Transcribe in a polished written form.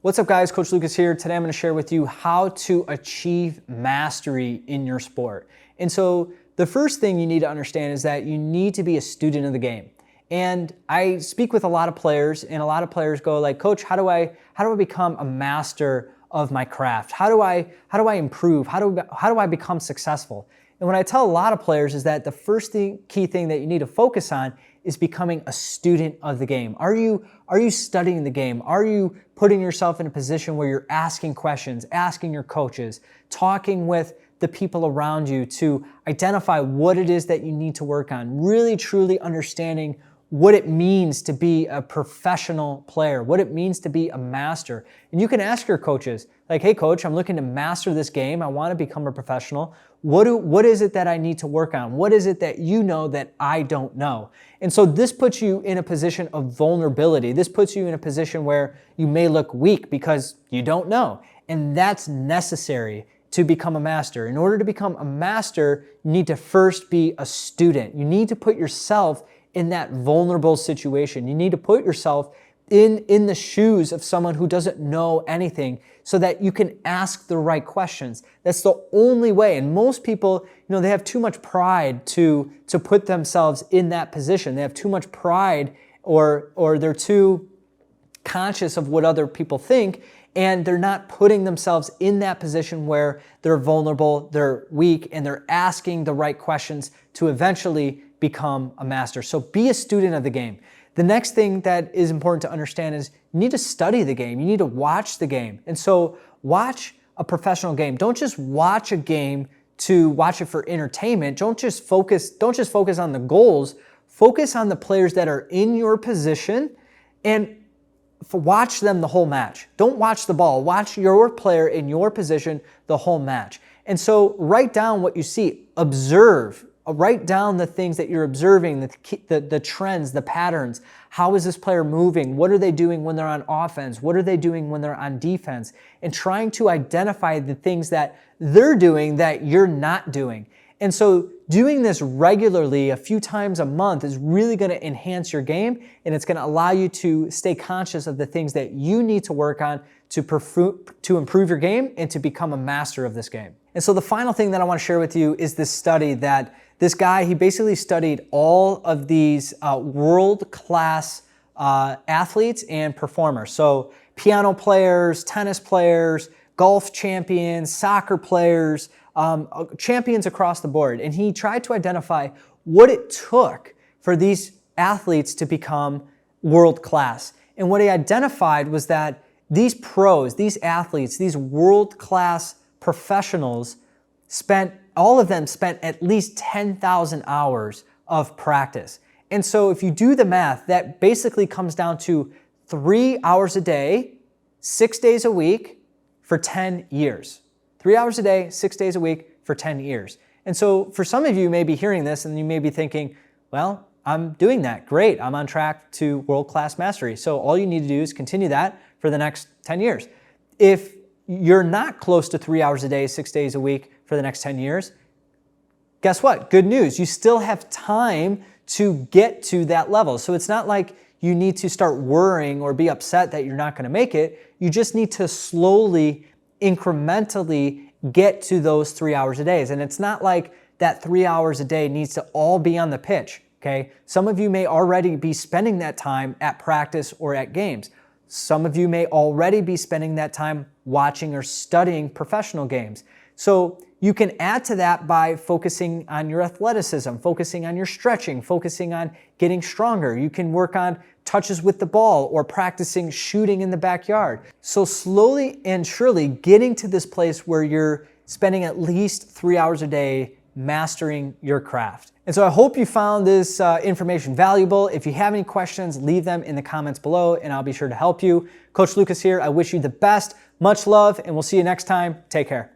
What's up guys, Coach Lucas here. Today I'm going to share with you how to achieve mastery in your sport. And so the first thing you need to understand is that you need to be a student of the game. And I speak with a lot of players and a lot of players go like, Coach, how do I become a master of my craft? How do I improve? How do I become successful? And what I tell a lot of players is that the first key thing that you need to focus on is becoming a student of the game. Are you studying the game? Are you putting yourself in a position where you're asking questions, asking your coaches, talking with the people around you to identify what it is that you need to work on, really truly understanding what it means to be a professional player, what it means to be a master. And you can ask your coaches, like, hey coach, I'm looking to master this game. I want to become a professional. What is it that I need to work on? What is it that you know that I don't know? And so this puts you in a position of vulnerability. This puts you in a position where you may look weak because you don't know. And that's necessary to become a master. In order to become a master, you need to first be a student. You need to put yourself in that vulnerable situation. You need to put yourself in the shoes of someone who doesn't know anything so that you can ask the right questions. That's the only way. And most people, they have too much pride to put themselves in that position. They have too much pride or they're too conscious of what other people think, and they're not putting themselves in that position where they're vulnerable, they're weak, and they're asking the right questions to eventually become a master. So be a student of the game. The next thing that is important to understand is you need to study the game. You need to watch the game. And so watch a professional game. Don't just watch a game to watch it for entertainment. Don't just focus on the goals. Focus on the players that are in your position and watch them the whole match. Don't watch the ball. Watch your player in your position the whole match. And so write down what you see. Observe. Write down the things that you're observing, the trends, the patterns. How is this player moving? What are they doing when they're on offense? What are they doing when they're on defense? And trying to identify the things that they're doing that you're not doing. And so doing this regularly a few times a month is really going to enhance your game, and it's going to allow you to stay conscious of the things that you need to work on to improve your game and to become a master of this game. And so the final thing that I want to share with you is this study that this guy, he basically studied all of these world-class athletes and performers. So piano players, tennis players, golf champions, soccer players, champions across the board. And he tried to identify what it took for these athletes to become world-class. And what he identified was that these pros, these athletes, these world-class professionals all of them spent at least 10,000 hours of practice. And so if you do the math, that basically comes down to 3 hours a day, 6 days a week for 10 years. 3 hours a day, 6 days a week for 10 years. And so for some of you may be hearing this and you may be thinking, well, I'm doing that. Great. I'm on track to world-class mastery. So all you need to do is continue that for the next 10 years. If you're not close to 3 hours a day, 6 days a week for the next 10 years, guess what? Good news. You still have time to get to that level. So it's not like you need to start worrying or be upset that you're not going to make it. You just need to slowly, incrementally get to those 3 hours a day. And it's not like that 3 hours a day needs to all be on the pitch, okay? Some of you may already be spending that time at practice or at games. Some of you may already be spending that time watching or studying professional games. So you can add to that by focusing on your athleticism, focusing on your stretching, focusing on getting stronger. You can work on touches with the ball or practicing shooting in the backyard. So slowly and surely getting to this place where you're spending at least 3 hours a day mastering your craft. And so I hope you found this information valuable. If you have any questions, leave them in the comments below and I'll be sure to help you. Coach Lucas here. I wish you the best. Much love, and we'll see you next time. Take care.